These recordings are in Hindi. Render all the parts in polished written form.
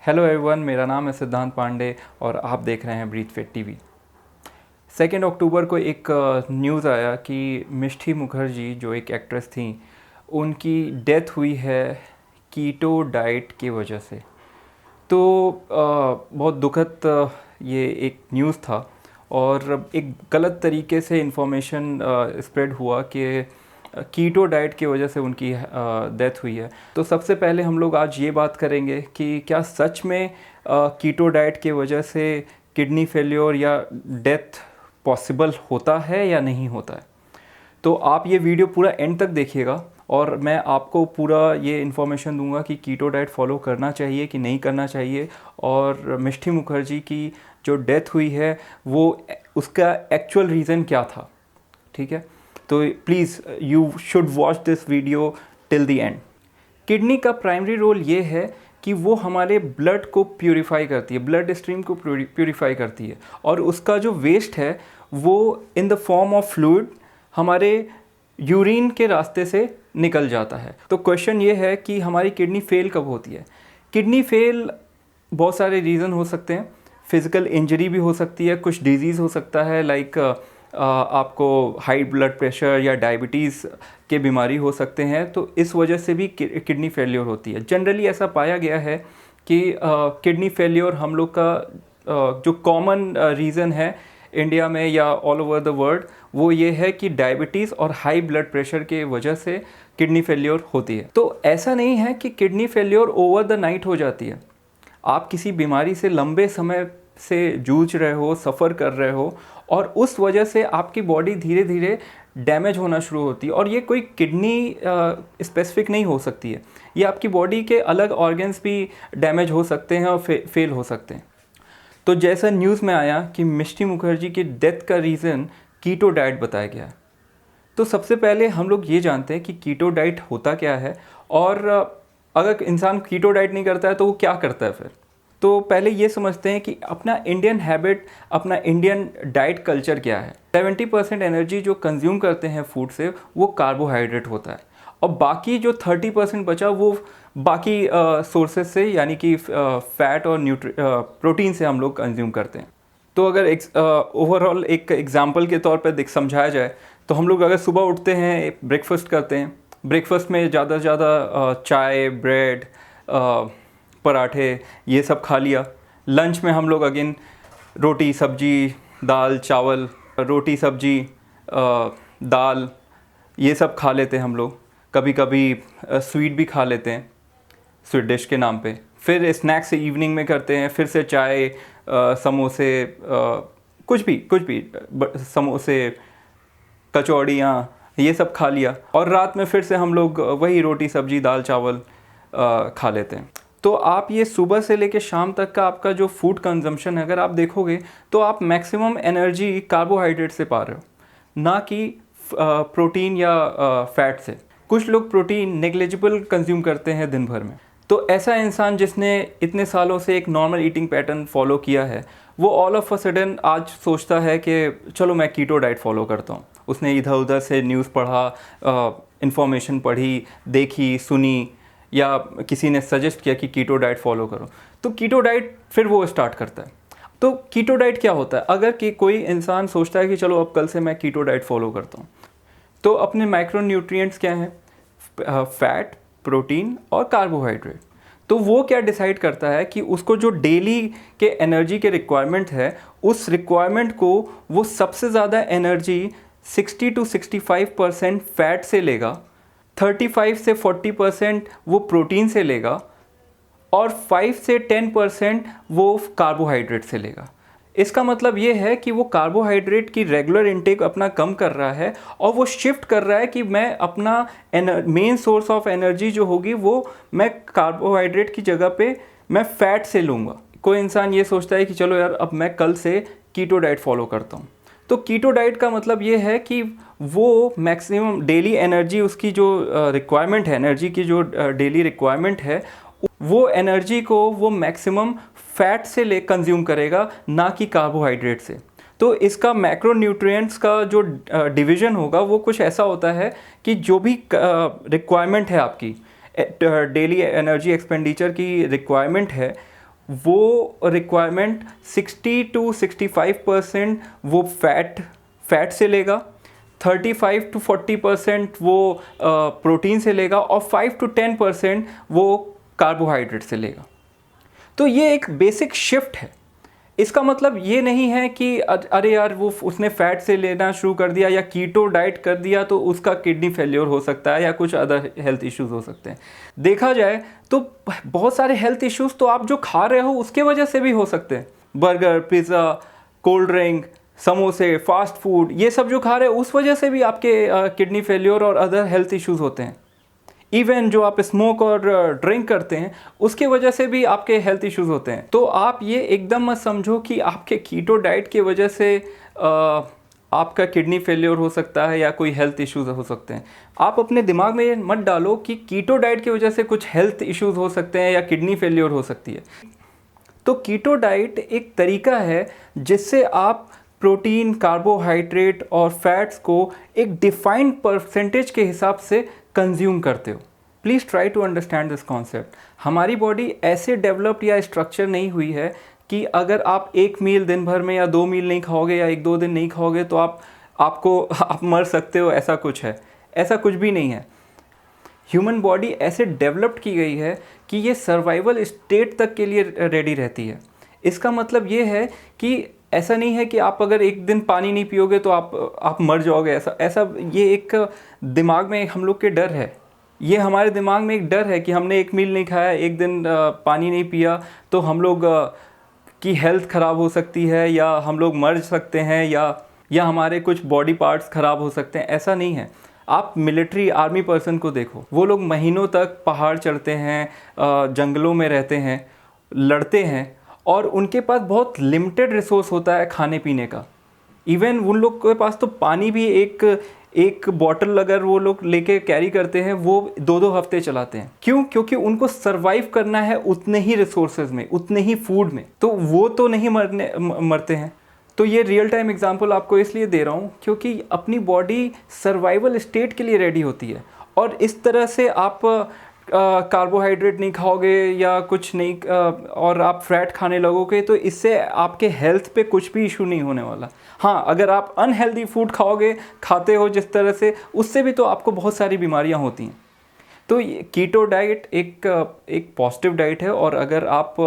हेलो एवरीवन, मेरा नाम है सिद्धांत पांडे और आप देख रहे हैं ब्रीथ फिट टीवी। 2 अक्टूबर को एक न्यूज़ आया कि मिष्टी मुखर्जी जो एक एक्ट्रेस थी, उनकी डेथ हुई है कीटो डाइट की वजह से। तो बहुत दुखद ये एक न्यूज़ था और एक गलत तरीके से इन्फॉर्मेशन स्प्रेड हुआ कि कीटो डाइट की वजह से उनकी डेथ हुई है। तो सबसे पहले हम लोग आज ये बात करेंगे कि क्या सच में कीटो डाइट की वजह से किडनी फेलियर या डेथ पॉसिबल होता है या नहीं होता है। तो आप ये वीडियो पूरा एंड तक देखिएगा और मैं आपको पूरा ये इन्फॉर्मेशन दूंगा कि कीटो डाइट फॉलो करना चाहिए कि नहीं करना चाहिए, और मिष्टी मुखर्जी की जो डेथ हुई है वो उसका एक्चुअल रीज़न क्या था। ठीक है, तो please you should watch this video till the end. Kidney का प्राइमरी रोल ये है कि वो हमारे ब्लड को प्यूरिफाई करती है, ब्लड स्ट्रीम को प्यूरिफाई करती है, और उसका जो वेस्ट है वो in the form of fluid हमारे यूरिन के रास्ते से निकल जाता है। तो क्वेश्चन ये है कि हमारी किडनी फेल कब होती है। किडनी फेल बहुत सारे रीज़न हो सकते हैं। फिज़िकल इंजरी भी हो सकती है, कुछ डिजीज़ हो सकता है, लाइक आपको हाई ब्लड प्रेशर या डायबिटीज़ के बीमारी हो सकते हैं, तो इस वजह से भी किडनी फेलियर होती है। जनरली ऐसा पाया गया है कि किडनी फेलियर हम लोग का जो कॉमन रीज़न है इंडिया में या ऑल ओवर द वर्ल्ड, वो ये है कि डायबिटीज़ और हाई ब्लड प्रेशर के वजह से किडनी फेलियर होती है। तो ऐसा नहीं है कि kidney failure over the night हो जाती है। आप किसी बीमारी से लंबे समय से जूझ रहे हो, सफ़र कर रहे हो, और उस वजह से आपकी बॉडी धीरे धीरे डैमेज होना शुरू होती है। और ये कोई किडनी स्पेसिफिक नहीं हो सकती है, ये आपकी बॉडी के अलग ऑर्गन्स भी डैमेज हो सकते हैं और फेल हो सकते हैं। तो जैसा न्यूज़ में आया कि मिष्टी मुखर्जी की डेथ का रीज़न कीटो डाइट बताया गया। तो सबसे पहले हम लोग ये जानते हैं कि कीटो डाइट होता क्या है, और अगर इंसान कीटो डाइट नहीं करता है तो वो क्या करता है फिर। तो पहले ये समझते हैं कि अपना इंडियन हैबिट, अपना इंडियन डाइट कल्चर क्या है। 70% एनर्जी जो कंज्यूम करते हैं फूड से वो कार्बोहाइड्रेट होता है, और बाकी जो 30% बचा वो बाकी सोर्सेज से, यानी कि फैट और प्रोटीन से हम लोग कंज्यूम करते हैं। तो अगर ओवरऑल एक एग्जांपल के तौर पर समझाया जाए तो हम लोग अगर सुबह उठते हैं, ब्रेकफास्ट करते हैं, ब्रेकफास्ट में ज़्यादा से ज़्यादा चाय, ब्रेड, पराठे ये सब खा लिया। लंच में हम लोग अगेन रोटी सब्जी, दाल चावल, रोटी सब्जी, दाल, ये सब खा लेते हैं हम लोग। कभी कभी स्वीट भी खा लेते हैं, स्वीट डिश के नाम पे। फिर स्नैक्स इवनिंग में करते हैं, फिर से चाय, समोसे, कुछ भी समोसे, कचौड़ियाँ, ये सब खा लिया, और रात में फिर से हम लोग वही रोटी सब्जी दाल चावल खा लेते हैं। तो आप ये सुबह से लेकर शाम तक का आपका जो फूड कंजम्पशन है, अगर आप देखोगे तो आप मैक्सिमम एनर्जी कार्बोहाइड्रेट से पा रहे हो, ना कि प्रोटीन या फैट से। कुछ लोग प्रोटीन नेग्लिजिबल कंज्यूम करते हैं दिन भर में। तो ऐसा इंसान जिसने इतने सालों से एक नॉर्मल ईटिंग पैटर्न फॉलो किया है, वो ऑल ऑफ अ सडन आज सोचता है कि चलो मैं कीटो डाइट फॉलो करता हूँ। उसने इधर उधर से न्यूज़ पढ़ा, इन्फॉर्मेशन पढ़ी, देखी, सुनी, या किसी ने सजेस्ट किया कि कीटो डाइट फॉलो करो, तो कीटो डाइट फिर वो स्टार्ट करता है। तो कीटो डाइट क्या होता है? अगर कि कोई इंसान सोचता है कि चलो अब कल से मैं कीटो डाइट फॉलो करता हूँ, तो अपने माइक्रो न्यूट्रिएंट्स क्या हैं? फैट, प्रोटीन और कार्बोहाइड्रेट। तो वो क्या डिसाइड करता है कि उसको जो डेली के एनर्जी के रिक्वायरमेंट है, उस रिक्वायरमेंट को वो सबसे ज़्यादा एनर्जी 60 to 65% फैट से लेगा, 35 से 40% वो प्रोटीन से लेगा, और 5 से 10% वो कार्बोहाइड्रेट से लेगा। इसका मतलब ये है कि वो कार्बोहाइड्रेट की रेगुलर इनटेक अपना कम कर रहा है, और वो शिफ्ट कर रहा है कि मैं अपना मेन सोर्स ऑफ एनर्जी जो होगी वो मैं कार्बोहाइड्रेट की जगह पे मैं फैट से लूँगा। कोई इंसान ये सोचता है कि चलो यार अब मैं कल से कीटो डाइट फॉलो करता हूँ। तो कीटो डाइट का मतलब ये है कि वो मैक्सिमम डेली एनर्जी, उसकी जो रिक्वायरमेंट है, एनर्जी की जो डेली रिक्वायरमेंट है, वो एनर्जी को वो मैक्सिमम फैट से ले कंज्यूम करेगा, ना कि कार्बोहाइड्रेट से। तो इसका मैक्रो न्यूट्रिएंट्स का जो डिवीज़न होगा वो कुछ ऐसा होता है कि जो भी रिक्वायरमेंट है आपकी, डेली एनर्जी एक्सपेंडिचर की रिक्वायरमेंट है, वो रिक्वायरमेंट 60 to 65% वो फैट से लेगा, 35 to 40% वो प्रोटीन से लेगा और 5 to 10% वो कार्बोहाइड्रेट से लेगा। तो ये एक बेसिक शिफ्ट है। इसका मतलब ये नहीं है कि अरे यार वो उसने फैट से लेना शुरू कर दिया या कीटो डाइट कर दिया तो उसका किडनी फेल्योर हो सकता है या कुछ अदर हेल्थ इश्यूज हो सकते हैं। देखा जाए तो बहुत सारे हेल्थ इश्यूज तो आप जो खा रहे हो उसके वजह से भी हो सकते हैं। बर्गर, पिज़्ज़ा, कोल्ड ड्रिंक, समोसे, फास्ट फूड, ये सब जो खा रहे हो उस वजह से भी आपके किडनी फेल्योर और अदर हेल्थ इश्यूज होते हैं। इवन जो आप स्मोक और ड्रिंक करते हैं उसके वजह से भी आपके हेल्थ इश्यूज होते हैं। तो आप ये एकदम मत समझो कि आपके कीटो डाइट की वजह से आपका किडनी फेलियर हो सकता है या कोई हेल्थ इश्यूज हो सकते हैं। आप अपने दिमाग में ये मत डालो कि कीटो डाइट की वजह से कुछ हेल्थ इश्यूज हो सकते हैं या किडनी फेलियर हो सकती है। तो कीटो डाइट एक तरीका है जिससे आप प्रोटीन, कार्बोहाइड्रेट और फैट्स को एक डिफाइंड परसेंटेज के हिसाब से कंज्यूम करते हो। Please try to understand this concept. हमारी बॉडी ऐसे डेवलप्ड या स्ट्रक्चर नहीं हुई है कि अगर आप एक मील दिन भर में या 2 मील नहीं खाओगे या 1-2 दिन नहीं खाओगे तो आप मर सकते हो, ऐसा कुछ है। ऐसा कुछ भी नहीं है। ह्यूमन बॉडी ऐसे डेवलप्ड की गई है कि ये सर्वाइवल स्टेट तक के लिए रेडी रहती है। इसका मतलब ये है कि ऐसा नहीं है कि आप अगर एक दिन पानी नहीं पियोगे तो आप मर जाओगे। ऐसा ये एक दिमाग में हम लोग के डर है। ये हमारे दिमाग में एक डर है कि हमने एक मील नहीं खाया, एक दिन पानी नहीं पिया तो हम लोग की हेल्थ ख़राब हो सकती है या हम लोग मर सकते हैं या हमारे कुछ बॉडी पार्ट्स ख़राब हो सकते हैं। ऐसा नहीं है। आप मिलिट्री आर्मी पर्सन को देखो, वो लोग महीनों तक पहाड़ चढ़ते हैं, जंगलों में रहते हैं, लड़ते हैं और उनके पास बहुत लिमिटेड रिसोर्स होता है खाने पीने का। इवन उन लोग के पास तो पानी भी एक बॉटल अगर वो लोग लेके कैरी करते हैं वो 2-2 हफ्ते चलाते हैं। क्यों? क्योंकि उनको सरवाइव करना है उतने ही रिसोर्सेज में, उतने ही फूड में। तो वो तो नहीं मरते हैं। तो ये रियल टाइम एग्जांपल आपको इसलिए दे रहा हूँ क्योंकि अपनी बॉडी सर्वाइवल स्टेट के लिए रेडी होती है। और इस तरह से आप कार्बोहाइड्रेट नहीं खाओगे या कुछ नहीं और आप फैट खाने लगोगे तो इससे आपके हेल्थ पे कुछ भी इशू नहीं होने वाला। हाँ, अगर आप अनहेल्दी फूड खाते हो जिस तरह से, उससे भी तो आपको बहुत सारी बीमारियां होती हैं। तो कीटो डाइट एक पॉजिटिव डाइट है और अगर आप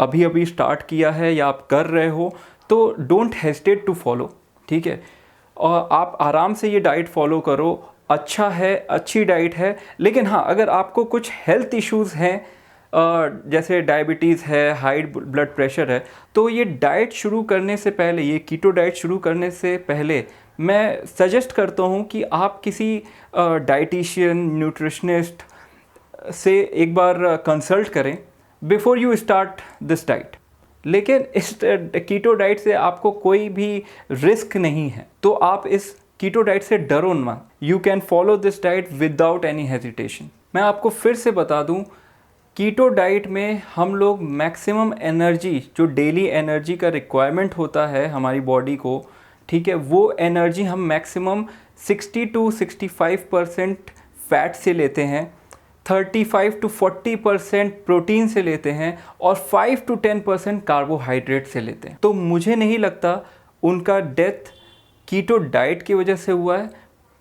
अभी स्टार्ट किया है या आप कर रहे हो तो डोंट हेजिटेट टू फॉलो, ठीक है। और आप आराम से ये डाइट फॉलो करो। अच्छा है, अच्छी डाइट है। लेकिन हाँ, अगर आपको कुछ हेल्थ इश्यूज़ हैं जैसे डायबिटीज़ है, हाई ब्लड प्रेशर है, तो ये डाइट शुरू करने से पहले, ये कीटो डाइट शुरू करने से पहले मैं सजेस्ट करता हूँ कि आप किसी डाइटिशियन, न्यूट्रिशनिस्ट से एक बार कंसल्ट करें before you start this diet. लेकिन इस कीटो डाइट से आपको कोई भी रिस्क नहीं है, तो आप इस कीटो डाइट से डरो मत। You can follow this diet without any hesitation. मैं आपको फिर से बता दूं, कीटो डाइट में हम लोग मैक्सिमम एनर्जी, जो डेली एनर्जी का रिक्वायरमेंट होता है हमारी बॉडी को, ठीक है, वो एनर्जी हम मैक्सिमम 60 to 65% फैट से लेते हैं, 35 to 40% प्रोटीन से लेते हैं और 5 to 10% कार्बोहाइड्रेट से लेते हैं। तो मुझे नहीं लगता उनका डेथ कीटो डाइट की वजह से हुआ है,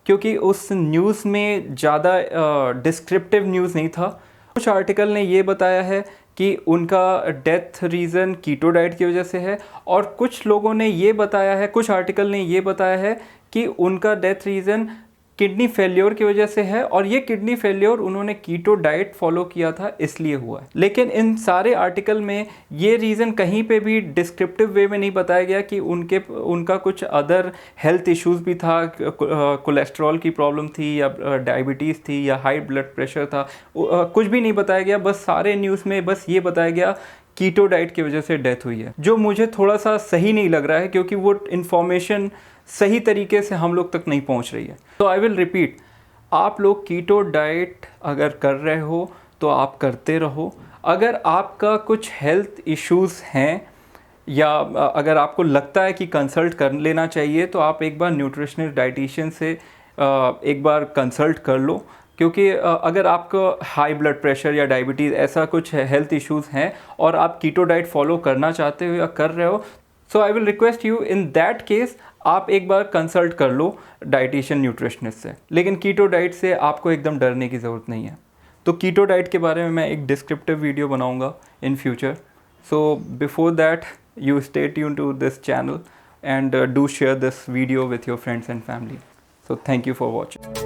क्योंकि उस न्यूज़ में ज़्यादा डिस्क्रिप्टिव न्यूज़ नहीं था। कुछ आर्टिकल ने ये बताया है कि उनका डेथ रीज़न कीटो डाइट की वजह से है और कुछ लोगों ने ये बताया है, कुछ आर्टिकल ने ये बताया है कि उनका डेथ रीज़न किडनी फेल्योर की वजह से है और ये किडनी फेल्योर उन्होंने कीटो डाइट फॉलो किया था इसलिए हुआ है। लेकिन इन सारे आर्टिकल में ये रीज़न कहीं पे भी डिस्क्रिप्टिव वे में नहीं बताया गया कि उनका कुछ अदर हेल्थ इश्यूज़ भी था, कोलेस्ट्रॉल की प्रॉब्लम थी या डायबिटीज़ थी या हाई ब्लड प्रेशर था, कुछ भी नहीं बताया गया। बस सारे न्यूज़ में बस ये बताया गया कीटो डाइट की वजह से डेथ हुई है, जो मुझे थोड़ा सा सही नहीं लग रहा है क्योंकि वो इन्फॉर्मेशन सही तरीके से हम लोग तक नहीं पहुंच रही है। तो आई विल रिपीट, आप लोग कीटो डाइट अगर कर रहे हो तो आप करते रहो। अगर आपका कुछ हेल्थ इश्यूज़ हैं या अगर आपको लगता है कि कंसल्ट कर लेना चाहिए तो आप एक बार न्यूट्रिशनिस्ट, डाइटिशियन से एक बार कंसल्ट कर लो क्योंकि अगर आपको हाई ब्लड प्रेशर या डायबिटीज़ ऐसा कुछ हेल्थ इश्यूज़ हैं और आप कीटो डाइट फॉलो करना चाहते हो या कर रहे हो, so I will request you in that case आप एक बार कंसल्ट कर लो डाइटिशियन न्यूट्रिशनिस्ट से। लेकिन कीटो डाइट से आपको एकदम डरने की ज़रूरत नहीं है। तो कीटो डाइट के बारे में मैं एक डिस्क्रिप्टिव वीडियो बनाऊंगा in future. So before that you stay tuned to this channel and do share this video with your friends and family. So thank you for watching.